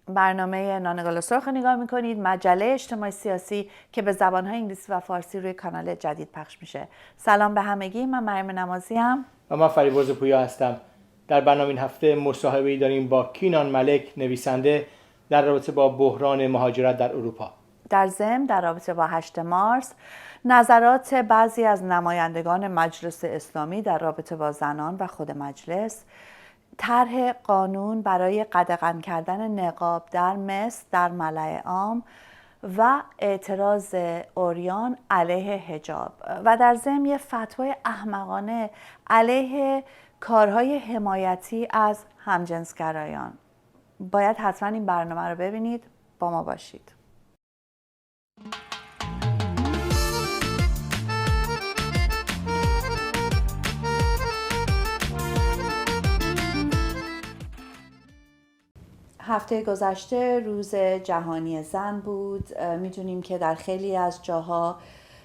برنامه نانگال سرخ نگاه میکنید، مجله اجتماعی سیاسی که به زبانهای انگلیسی و فارسی روی کانال جدید پخش میشه. سلام به همگی، من مریم نمازی ام و من فریبرز پویا هستم. در برنامه این هفته مصاحبه‌ای داریم با کینا ملک، نویسنده، در رابطه با بحران مهاجرت در اروپا. در ضمن در رابطه با 8 مارس نظرات بعضی از نمایندگان مجلس اسلامی در رابطه با زنان و خود مجلس، طرح قانون برای قدغن کردن نقاب در مصر در ملأ عام و اعتراض عریان علیه حجاب و در ضمن یه فتوای احمقانه علیه کارهای حمایتی از همجنسگرایان. باید حتما این برنامه رو ببینید، با ما باشید. هفته گذشته روز جهانی زن بود. میدونیم که در خیلی از جاها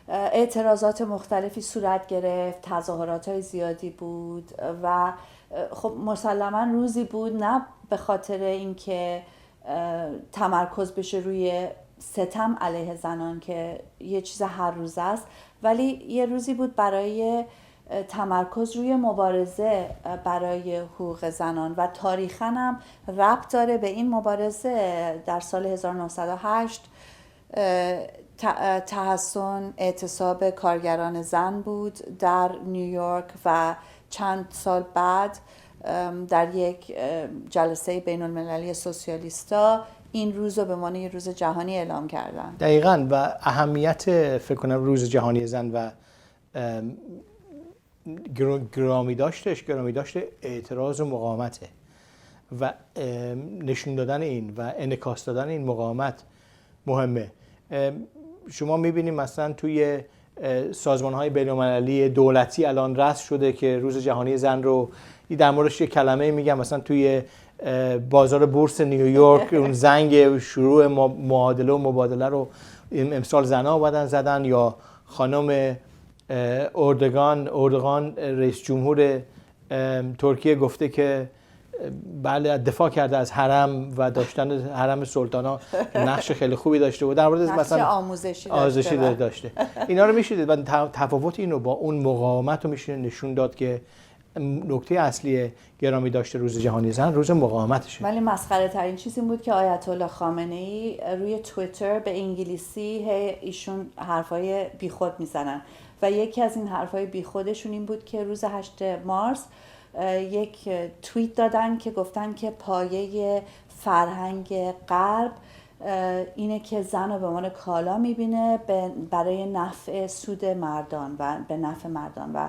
اعتراضات مختلفی صورت گرفت، تظاهرات‌های زیادی بود و خب مسلماً روزی بود نه به خاطر اینکه تمرکز بشه روی ستم علیه زنان که یه چیز هر روز است، ولی یه روزی بود برای تمرکز روی مبارزه برای حقوق زنان و تاریخاً هم ربط داره به این مبارزه. در سال 1908 تحسن اعتصاب کارگران زن بود در نیویورک و چند سال بعد در یک جلسه بین المللی سوسیالیستا این روز رو به عنوان یک روز جهانی اعلام کردن. دقیقاً. و اهمیت فکر کنم روز جهانی زن و گرامی داشته اعتراض و مقاومته و نشون دادن این و انعکاس دادن این مقاومت مهمه. شما میبینیم مثلا توی سازمان‌های بین‌المللی دولتی الان رسم شده که روز جهانی زن رو در موردش یه کلمه میگم، مثلا توی بازار بورس نیویورک اون زنگ شروع معادله و مبادله رو امسال زن‌ها اومدن زدن، یا خانم اردوغان رئیس جمهور ترکیه گفته که بله دفاع کرده از حرم و داشتن حرم سلطانا نقش خیلی خوبی داشته بود، در مورد مثلا آموزشی داشته. اینا رو میشه دید و تفاوت اینو با اون مقاومت رو میشه نشون داد که نکته اصلی گرامی داشته روز جهانی زن روز مقاومتشه. ولی مسخره ترین چیز این بود که آیت الله خامنه ای روی توییتر به انگلیسی ایشون حرفای بیخود میزنن و یکی از این حرفای بیخودشون این بود که روز 8 مارس یک توییت دادن که گفتن که پایه فرهنگ غرب اینه که زن رو به عنوان کالا میبینه برای نفع سود مردان و به نفع مردان و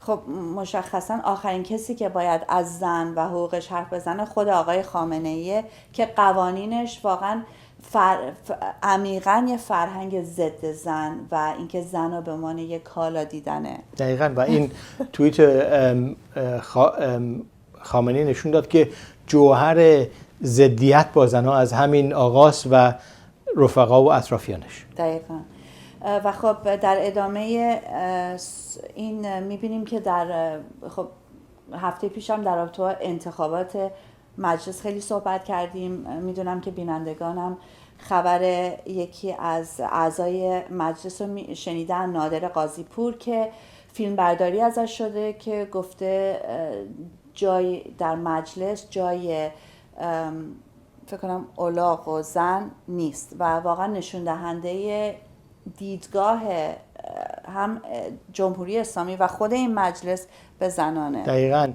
خب مشخصا آخرین کسی که باید از زن و حقوقش حرف بزنه خود آقای خامنه ایه که قوانینش واقعا عمیقاً یه فرهنگ ضد زن و اینکه زن رو به عنوان یه کالا دیدنه. دقیقاً. و این توییت خامنه‌ای نشون داد که جوهر ضدیت با زنها از همین آغاز و رفقا و اطرافیانش. دقیقاً. و خب در ادامه این میبینیم که در خب هفته پیشم در رابطه با انتخابات مجلس خیلی صحبت کردیم. میدونم که بینندگانم خبر یکی از اعضای مجلس رو شنیدن، نادر قاضی پور، که فیلم برداری ازش شده که گفته جای در مجلس جای فکر کنم الاغ و زن نیست و واقعا نشون دهنده دیدگاه هم جمهوری اسلامی و خود این مجلس به زنانه. دقیقاً.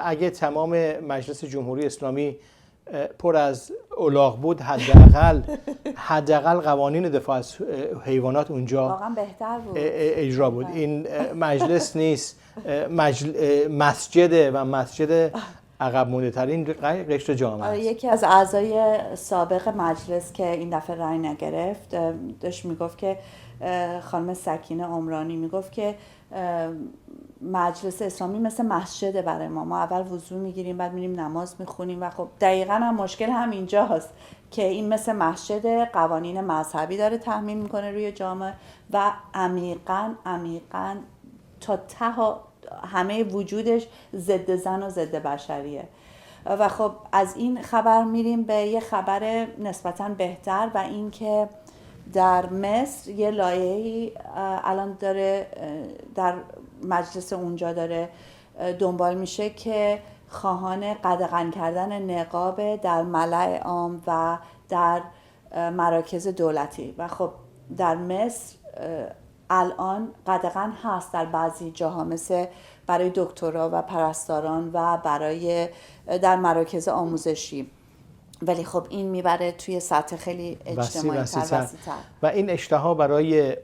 اگه تمام مجلس جمهوری اسلامی پر از الاغ بود، حداقل قوانین دفاع از حیوانات اونجا واقعا بهتر بود، اجرا بود. این مجلس نیست، مسجده و مسجد عقب مونده ترین قشر جامعه است. یکی از اعضای سابق مجلس که این دفعه رأی نگرفت داشت میگفت که خانم سکینه عمرانی میگفت که مجلس اسلامی مثل مسجده برای ما اول وضو میگیریم بعد میریم نماز میخونیم و خب دقیقاً هم مشکل هم اینجاست که این مثل مسجد قوانین مذهبی داره تحمیل میکنه روی جامعه و عمیقاً تا ته همه وجودش ضد زن و ضد بشریه. و خب از این خبر میریم به یه خبر نسبتاً بهتر و این که در مصر یه لایحه‌ای الان داره در مجلس اونجا داره دنبال میشه که خواهان قدغن کردن نقاب در ملأ عام و در مراکز دولتی. و خب در مصر الان قدغن هست در بعضی جاها، مثل برای دکترا و پرستاران و برای در مراکز آموزشی، ولی خب این میبره توی سطح خیلی اجتماعی تر. و این اشتها برای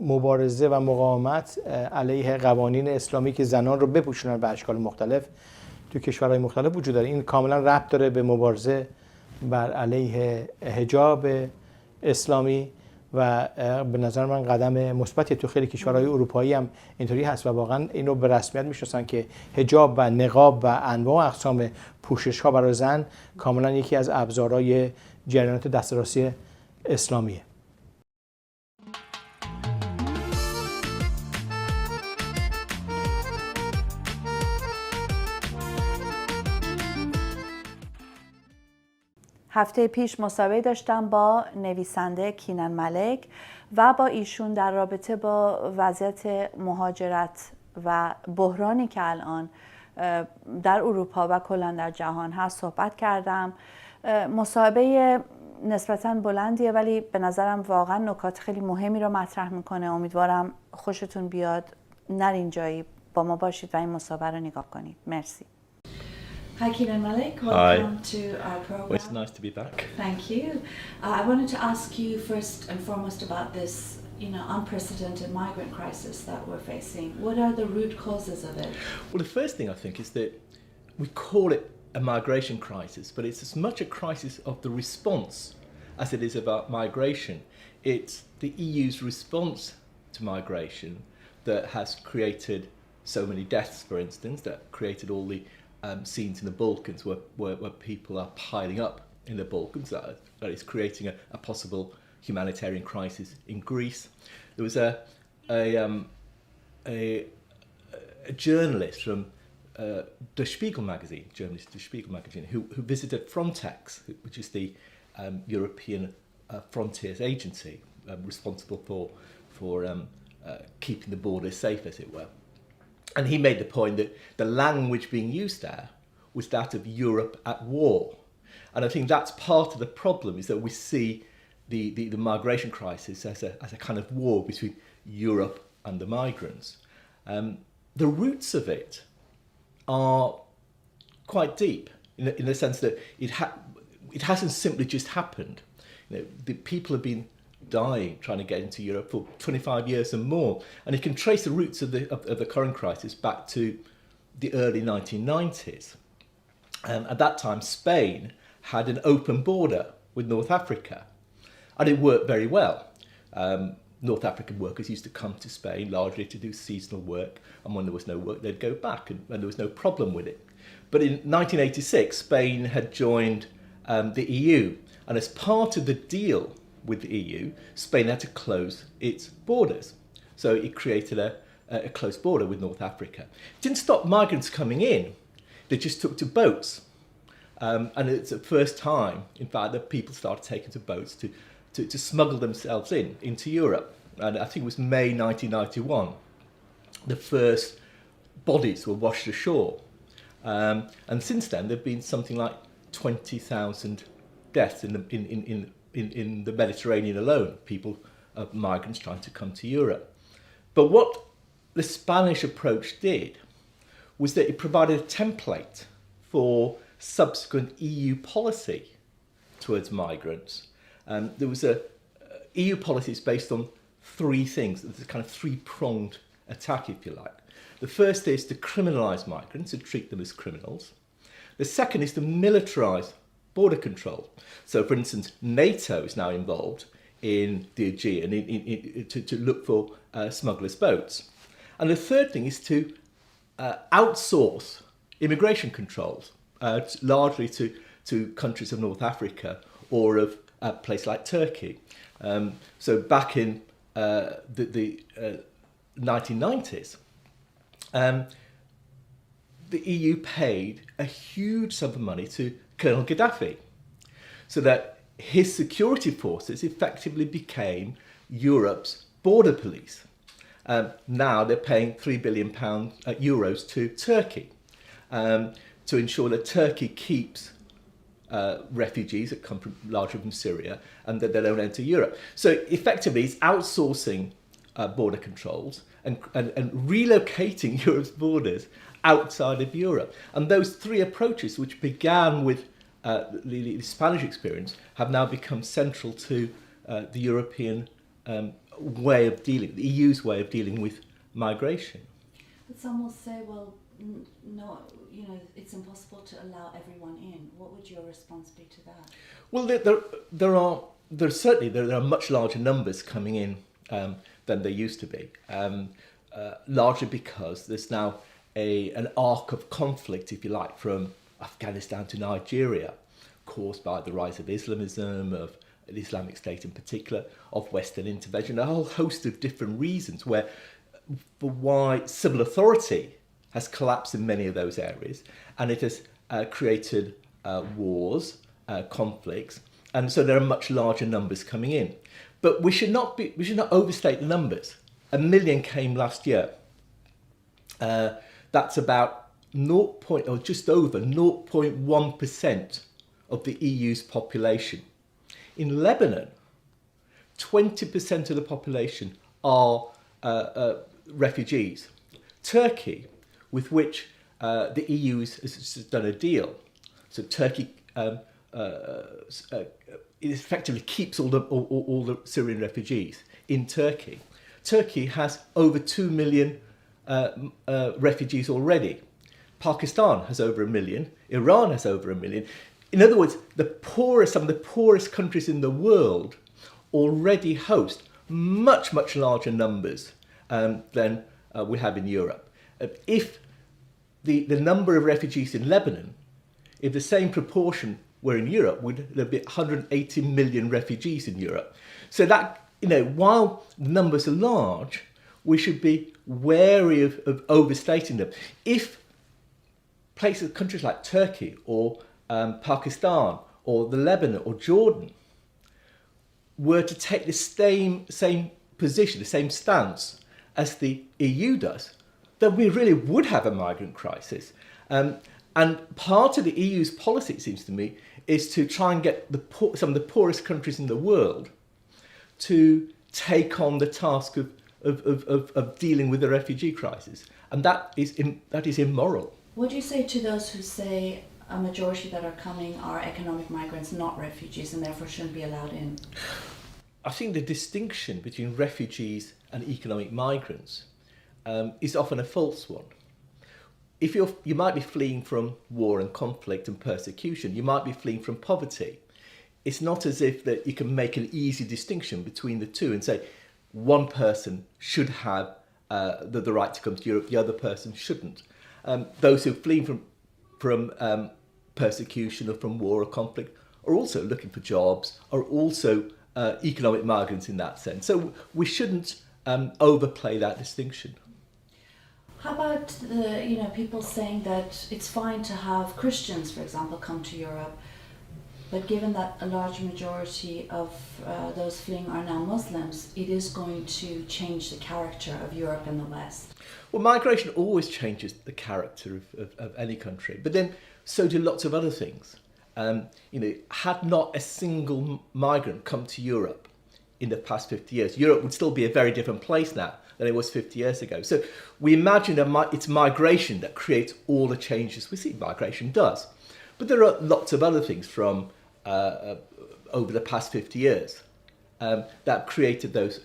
مبارزه و مقاومت علیه قوانین اسلامی که زنان رو بپوشونن به اشکال مختلف تو کشورهای مختلف وجود داره. این کاملا ربط داره به مبارزه بر علیه حجاب اسلامی و به نظر من قدم مثبتی تو خیلی کشورهای اروپایی هم اینطوری هست و واقعا اینو به رسمیت میشناسن که حجاب و نقاب و انواع اقسام پوشش ها برای زن کاملا یکی از ابزارهای جریانات دست راستی اسلامیه. هفته پیش مصاحبه داشتم با نویسنده کینا ملک و با ایشون در رابطه با وضعیت مهاجرت و بحرانی که الان در اروپا و کلا در جهان هست صحبت کردم. مصاحبه نسبتاً بلندیه ولی به نظرم واقعا نکات خیلی مهمی رو مطرح میکنه. امیدوارم خوشتون بیاد. نرین جایی، با ما باشید و این مصاحبه رو نگاه کنید. مرسی. Hi, Kina Malik. Welcome to our program. Well, it's nice to be back. Thank you. I wanted to ask you first and foremost about this, unprecedented migrant crisis that we're facing. What are the root causes of it? Well, the first thing I think is that we call it a migration crisis, but it's as much a crisis of the response as it is about migration. It's the EU's response to migration that has created so many deaths, for instance, that created all the scenes in the Balkans where people are piling up in the Balkans. That is creating a possible humanitarian crisis in Greece. There was a journalist from Der Spiegel magazine, who visited Frontex, which is the European Frontiers Agency responsible for keeping the borders safe, as it were. And he made the point that the language being used there was that of Europe at war. And I think that's part of the problem, is that we see the migration crisis as a kind of war between Europe and the migrants. The roots of it are quite deep in the sense that it hasn't simply just happened. The people have been dying trying to get into Europe for 25 years and more, and you can trace the roots of the current crisis back to the early 1990s. At that time, Spain had an open border with North Africa, and it worked very well. North African workers used to come to Spain largely to do seasonal work, and when there was no work they'd go back, and there was no problem with it. But in 1986 Spain had joined the EU, and as part of the deal with the EU, Spain had to close its borders. So it created a close border with North Africa. It didn't stop migrants coming in, they just took to boats. And it's the first time, in fact, that people started taking to boats to smuggle themselves into Europe. And I think it was May 1991, the first bodies were washed ashore. And since then, there have been something like 20,000 deaths in the Mediterranean alone, migrants trying to come to Europe. But what the Spanish approach did was that it provided a template for subsequent EU policy towards migrants. There was EU policies based on three things. There's a kind of three-pronged attack, if you like. The first is to criminalise migrants and treat them as criminals. The second is to militarise border control. So, for instance, NATO is now involved in the Aegean to look for smugglers' boats. And the third thing is to outsource immigration controls, largely to countries of North Africa or of a place like Turkey. So back in the 1990s, the EU paid a huge sum of money to Colonel Gaddafi, so that his security forces effectively became Europe's border police. Now they're paying €3 billion euros to Turkey to ensure that Turkey keeps refugees that come largely from Syria and that they don't enter Europe. So effectively it's outsourcing border controls and relocating Europe's borders outside of Europe. And those three approaches, which began with the Spanish experience, have now become central to the European way of dealing, the EU's way of dealing with migration. But some will say, well, no, it's impossible to allow everyone in. What would your response be to that? Well, there are much larger numbers coming in than there used to be, largely because there's now an arc of conflict, if you like, from Afghanistan to Nigeria, caused by the rise of Islamism, of the Islamic State in particular, of Western intervention, a whole host of different reasons for why civil authority has collapsed in many of those areas, and it has created wars, conflicts, and so there are much larger numbers coming in. But we should not overstate the numbers. 1 million came last year. That's about just over 0.1% of the EU's population. In Lebanon, 20% of the population are refugees. Turkey, with which the EU has done a deal, so Turkey effectively keeps all the Syrian refugees in Turkey. Turkey has over 2 million refugees already. Pakistan has over 1 million. Iran has over 1 million. In other words, some of the poorest countries in the world already host much, much larger numbers than we have in Europe. If the number of refugees in Lebanon, if the same proportion were in Europe, there'd be 180 million refugees in Europe. So that, while the numbers are large, we should be wary of overstating them. If countries like Turkey or Pakistan or the Lebanon or Jordan were to take the same position, the same stance as the EU does, then we really would have a migrant crisis. And part of the EU's policy, it seems to me, is to try and get some of the poorest countries in the world to take on the task of dealing with the refugee crisis. And that is immoral. What do you say to those who say a majority that are coming are economic migrants, not refugees, and therefore shouldn't be allowed in? I think the distinction between refugees and economic migrants is often a false one. If you might be fleeing from war and conflict and persecution, you might be fleeing from poverty. It's not as if that you can make an easy distinction between the two and say one person should have the right to come to Europe, the other person shouldn't. Those who are fleeing from persecution or from war or conflict are also looking for jobs, are also economic migrants in that sense. So we shouldn't overplay that distinction. How about people saying that it's fine to have Christians, for example, come to Europe, but given that a large majority of those fleeing are now Muslims, it is going to change the character of Europe and the West? Well, migration always changes the character of any country, but then so do lots of other things. Had not a single migrant come to Europe in the past 50 years, Europe would still be a very different place now than it was 50 years ago. So we imagine it's migration that creates all the changes we see migration does. But there are lots of other things from over the past 50 years that created those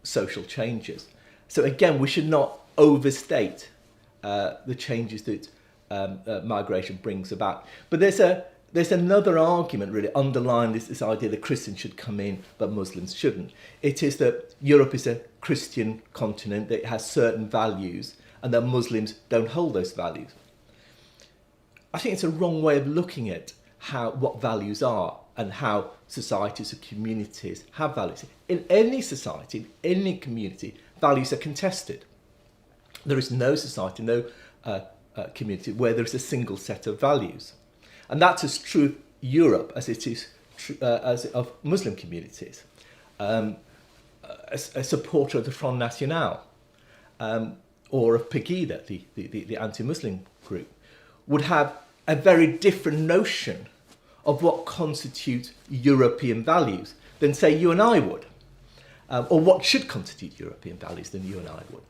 social changes. So again, we should not overstate the changes that migration brings about. But there's another argument really underlying this idea that Christians should come in but Muslims shouldn't. It is that Europe is a Christian continent, that it has certain values and that Muslims don't hold those values. I think it's a wrong way of looking at what values are. and how societies or communities have values. In any society, in any community, values are contested. There is no society, no community where there is a single set of values. And that's as true of Europe as it is true, as of Muslim communities. A supporter of the Front National or of Pegida, the anti-Muslim group, would have a very different notion of what constitutes European values than, say, you and I would, or what should constitute European values than you and I would.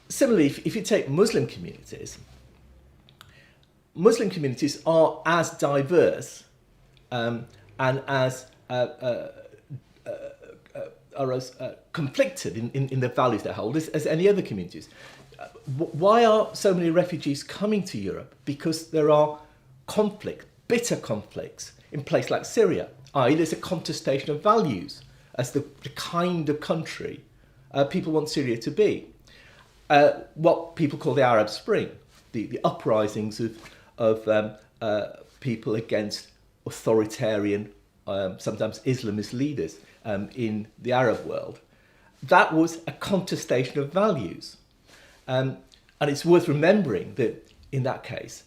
Similarly, if you take Muslim communities are as diverse and as conflicted in the values they hold as any other communities. Why are so many refugees coming to Europe? Because there are bitter conflicts in places like Syria, i.e. there's a contestation of values as the kind of country people want Syria to be. What people call the Arab Spring, the uprisings of people against authoritarian, sometimes Islamist leaders in the Arab world. That was a contestation of values. And it's worth remembering that in that case,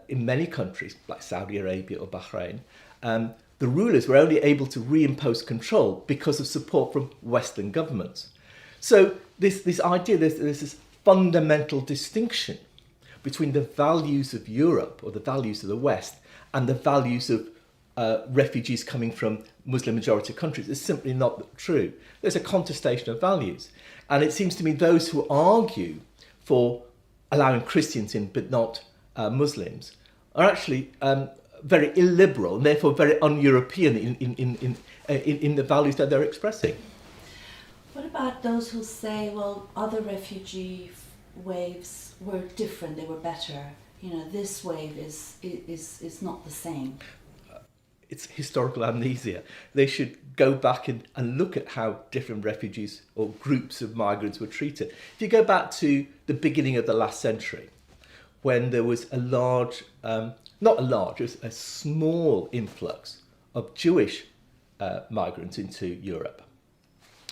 in many countries like Saudi Arabia or Bahrain, the rulers were only able to reimpose control because of support from Western governments. So this idea, there's this fundamental distinction between the values of Europe or the values of the West and the values of refugees coming from Muslim majority countries is simply not true. There's a contestation of values. And it seems to me those who argue for allowing Christians in but not Muslims are actually very illiberal and therefore very un-European in the values that they're expressing. What about those who say, well, other refugee waves were different, they were better? You know, this wave is not the same. It's historical amnesia. They should go back and look at how different refugees or groups of migrants were treated. If you go back to the beginning of the last century, when there was a small influx of Jewish migrants into Europe,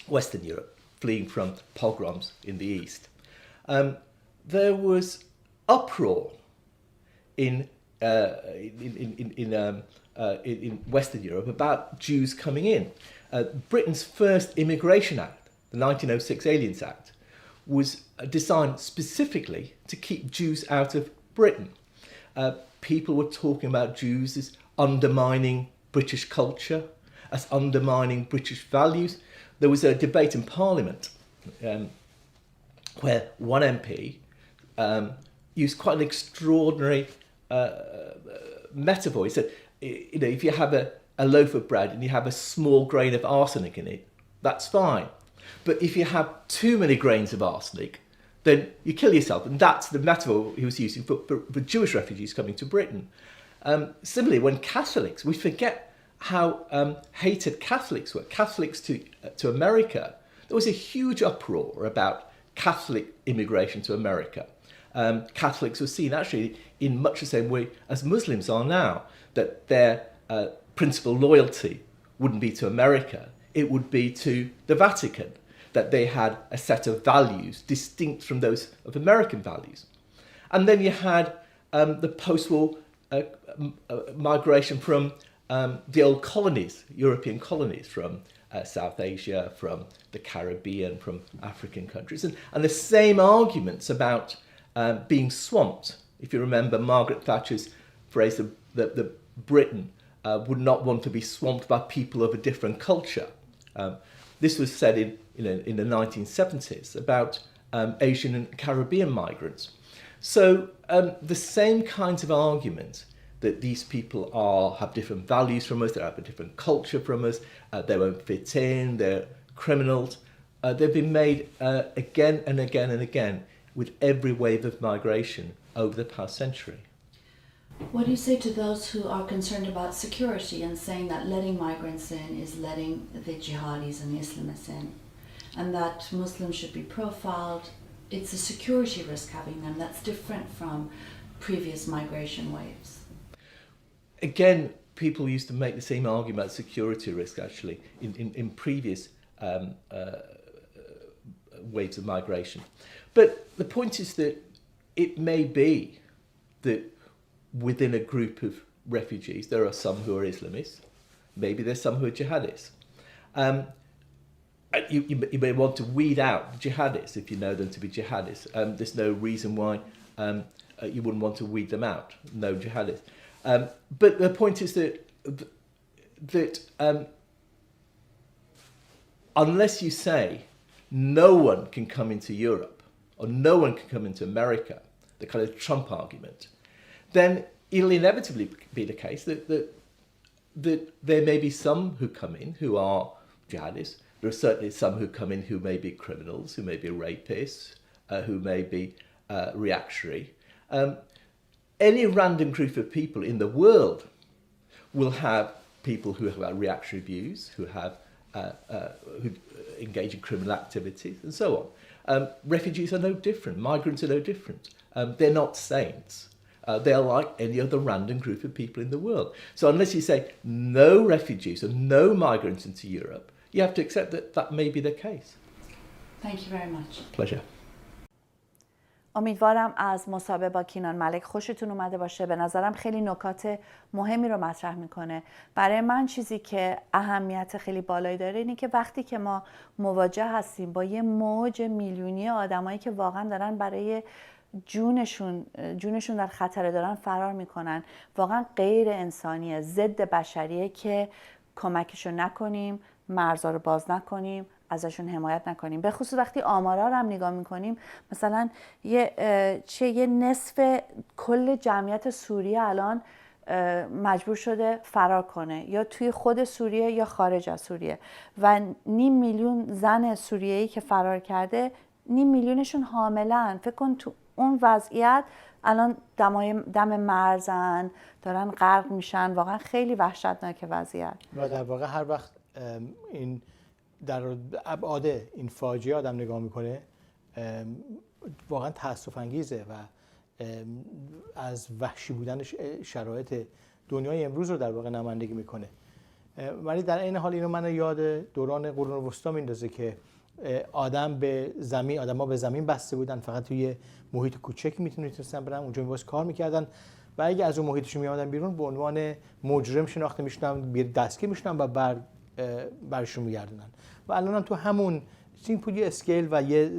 Western Europe, fleeing from pogroms in the East, there was uproar in Western Europe about Jews coming in. Britain's first Immigration Act, the 1906 Aliens Act, was designed specifically to keep Jews out of Britain. People were talking about Jews as undermining British culture, as undermining British values. There was a debate in Parliament where one MP used quite an extraordinary metaphor. He said, you know, if you have a loaf of bread and you have a small grain of arsenic in it, that's fine. But if you have too many grains of arsenic, then you kill yourself. And that's the metaphor he was using for Jewish refugees coming to Britain. Similarly, when Catholics, we forget how hated Catholics were. Catholics to America, there was a huge uproar about Catholic immigration to America. Catholics were seen actually in much the same way as Muslims are now, that their principal loyalty wouldn't be to America, it would be to the Vatican, that they had a set of values distinct from those of American values. And then you had the post-war migration from the old colonies, European colonies, from South Asia, from the Caribbean, from African countries. And the same arguments about being swamped. If you remember Margaret Thatcher's phrase that Britain would not want to be swamped by people of a different culture. This was said in the 1970s about Asian and Caribbean migrants. So the same kinds of arguments that these people have different values from us, they have a different culture from us, they won't fit in, they're criminals. They've been made again and again and again with every wave of migration over the past century. What do you say to those who are concerned about security and saying that letting migrants in is letting the jihadis and the Islamists in, and that Muslims should be profiled? It's a security risk having them that's different from previous migration waves. Again, people used to make the same argument about security risk actually in previous waves of migration. But the point is that it may be that within a group of refugees there are some who are Islamists, maybe there's some who are jihadists. You may want to weed out jihadists if you know them to be jihadists. There's no reason why you wouldn't want to weed them out, no jihadists. But the point is that unless you say no one can come into Europe or no one can come into America, the kind of Trump argument, then it'll inevitably be the case that there may be some who come in who are jihadists. There are certainly some who come in who may be criminals, who may be rapists, who may be reactionary. Any random group of people in the world will have people who have reactionary views, who engage in criminal activities, and so on. Refugees are no different. Migrants are no different. They're not saints. They're like any other random group of people in the world. So unless you say no refugees and no migrants into Europe, you have to accept that that may be the case. Thank you very much. Pleasure. امیدوارم از مصاحبه با کینان ملک خوشتون اومده باشه. به نظرم خیلی نکات مهمی رو مطرح میکنه. برای من چیزی که اهمیت خیلی بالایی داره اینه که وقتی که ما مواجه هستیم با یه موج میلیونی آدمایی که واقعا دارن برای جونشون در خطر دارن فرار میکنن، واقعا غیر انسانیه، ضد بشریه که کمکشو نکنیم، مرزا رو باز نکنیم، ازشون حمایت نکنیم. به خصوص وقتی آمارا رو هم نگاه میکنیم، مثلا یه نصف کل جمعیت سوریه الان مجبور شده فرار کنه، یا توی خود سوریه یا خارج از سوریه، و 500,000 زن سوریه‌ای که فرار کرده، 500,000شون حاملن. فکر کن تو اون وضعیت الان دم مرزن، دارن غرق میشن. واقعا خیلی وحشتناکه وضعیت. و در واقع هر وقت این در ابعاد این فاجعه آدم نگاه میکنه، واقعا تأسف انگیزه و از وحشی بودن شرایط دنیای امروز رو در واقع نمایندگی میکنه. ولی در این حال اینو من یاد دوران قرون وسطا میندازه که آدما به زمین بسته بودن، فقط توی محیط کوچکی میتونستن برن، اونجا میباز کار میکردن و اگه از اون محیطشون میامدن بیرون به عنوان مجرم شناخته میشدن، دستگیر میشدن و برشون میگردونن. و الان هم تو همون یه اسکیل و یه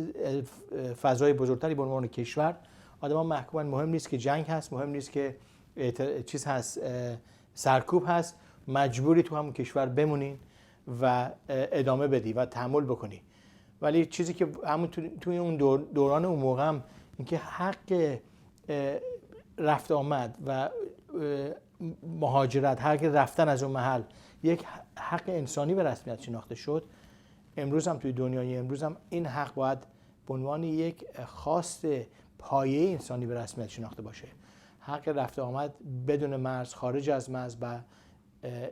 فضای بزرگتری به عنوان کشور آدما محکومن. مهم نیست که جنگ هست، مهم نیست که چیز هست، سرکوب هست، مجبوری تو همون کشور بمونین و ادامه بدی و تحمل بکنی. ولی چیزی که همون توی اون دوران اون موقع هم اینکه حق رفت آمد و مهاجرت، حق رفتن از اون محل یک حق انسانی به رسمیت شناخته شد، امروز هم توی دنیای امروز هم این حق باید به عنوان یک خواست پایه انسانی به رسمیت شناخته باشه. حق رفت آمد بدون مرز، خارج از مرز، و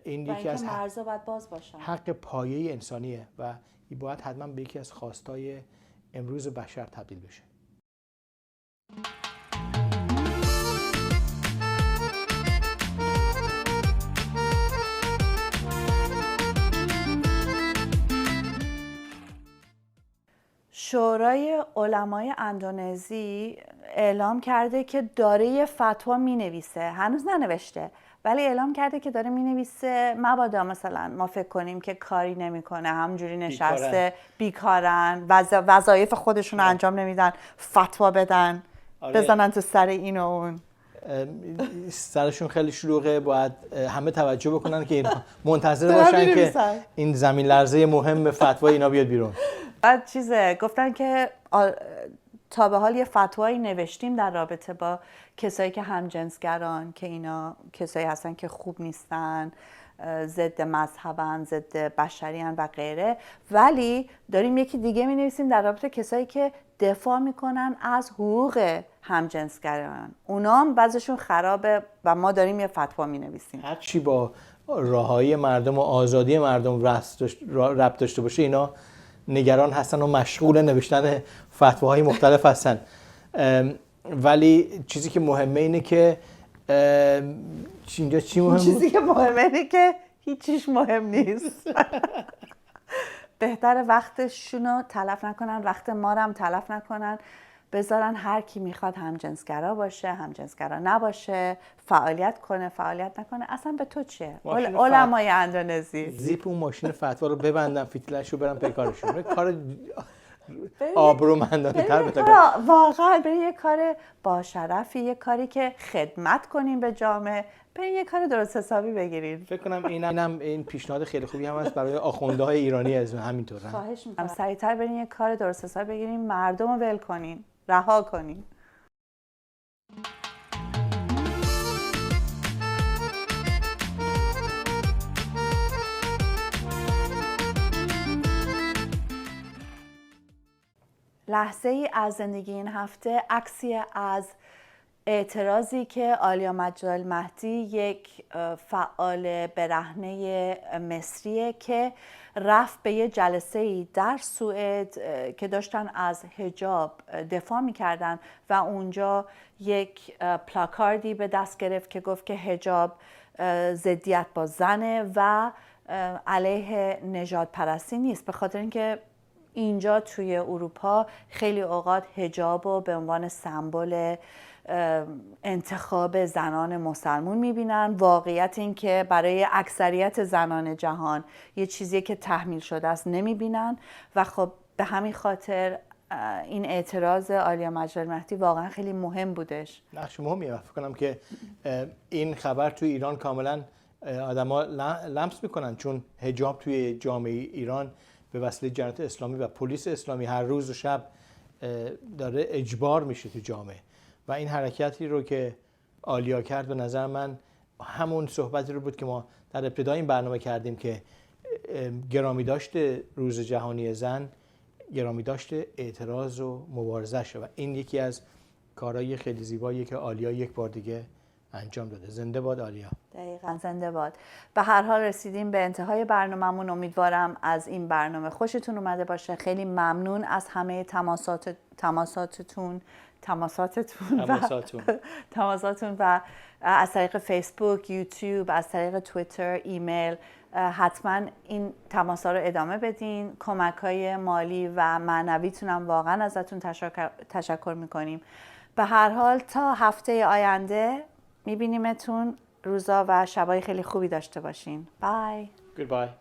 این یکی از مرزها باید باز باشن. حق پایه انسانیه و این باید حتما به یکی از خواستای امروز بشر تبدیل بشه. شورای علمای اندونزی اعلام کرده که داره یه فتوا مینویسه، هنوز ننوشته ولی اعلام کرده که داره مینویسه مبادا مثلا ما فکر کنیم که کاری نمیکنه، همجوری نشسته بیکارن، وظایف خودشون رو انجام نمیدن، فتوا بدن. بزنن تو سر این و اون. سرشون خیلی شلوغه، باید همه توجه بکنن که اینا منتظر باشن که این زمین لرزه مهم فتوا اینا بیاد بیرون. بعد گفتن که تا به حال یه فتوایی نوشتیم در رابطه با کسایی که همجنسگران، که اینا کسایی هستن که خوب نیستن، ضد مذهبن، ضد بشریان و غیره، ولی داریم یکی دیگه می نویسیم در رابطه کسایی که دفاع میکنن از حقوق همجنسگران، اونا هم بعضشون خرابه و ما داریم یه فتوا می نویسیم. هرچی با رهایی مردم و آزادی مردم ربط داشته باشه اینا نگران هستن و مشغول نوشتن فتواهای مختلف هستن. ولی چیزی که مهمه اینه که اینجا چی مهم بود؟ چیزی که مهمه اینه که هیچیش مهم نیست. بهتره وقتشونو تلف نکنن، وقت ما رو هم تلف نکنن، بذارن هر کی میخواد همجنسگرا باشه، همجنسگرا نباشه، فعالیت کنه، فعالیت نکنه، اصلا به تو چیه؟ علمای اندونزی زیپ اون ماشین فتوا رو ببندن، فیتلش رو برن پیکارشون. کار آبرومندانه تر واقعا برای یه کار با شرفی، یه کاری که خدمت کنین به جامعه، برای یه کار درست حسابی بگیرید. فکر کنم این پیشنهاد خیلی خوبی هم هست برای آخوندهای ایرانی از همینطور. خواهش می‌کنم سریعتر برین یه کار درست حسابی بگیرین، مردم رو ول کنین، رها کنین. لحظه ای از زندگی این هفته، عکسی از اعتراضی که آلیا مجدالمهدی، یک فعال برهنه مصریه که رفت به یه جلسه ای در سوئد که داشتن از حجاب دفاع میکردن و اونجا یک پلاکاردی به دست گرفت که گفت که حجاب ضدیت با زنه و علیه نژاد پرستی نیست، به خاطر اینکه اینجا توی اروپا خیلی اوقات حجاب رو به عنوان سمبل انتخاب زنان مسلمون میبینن. واقعیت این که برای اکثریت زنان جهان یه چیزی که تحمیل شده است نمیبینن و خب به همین خاطر این اعتراض آلیا مجدالمهدی واقعا خیلی مهم بودش. نقش مهمیه. فکر کنم که این خبر توی ایران کاملا آدما لمس میکنن، چون حجاب توی جامعه ایران به وسیله جنایت اسلامی و پلیس اسلامی هر روز و شب داره اجبار میشه تو جامعه و این حرکتی رو که آلیا کرد به نظر من همون صحبتی رو بود که ما در ابتدای این برنامه کردیم که گرامی داشته روز جهانی زن، گرامی داشته اعتراض و مبارزه شه و این یکی از کارهای خیلی زیباییه که آلیا یک بار دیگه انجام داده. زنده باد آلیا. دقیقاً زنده باد. به هر حال رسیدیم به انتهای برنامه‌مون. امیدوارم از این برنامه خوشتون اومده باشه. خیلی ممنون از همه تماساتتون و از طریق فیسبوک، یوتیوب، از طریق توییتر، ایمیل. حتما این تماسا رو ادامه بدین. کمک‌های مالی و معنویتون هم واقعا ازتون تشکر می‌کنیم. به هر حال تا هفته آینده می‌بینیمتون. روزا و شبای خیلی خوبی داشته باشین. بای. Goodbye.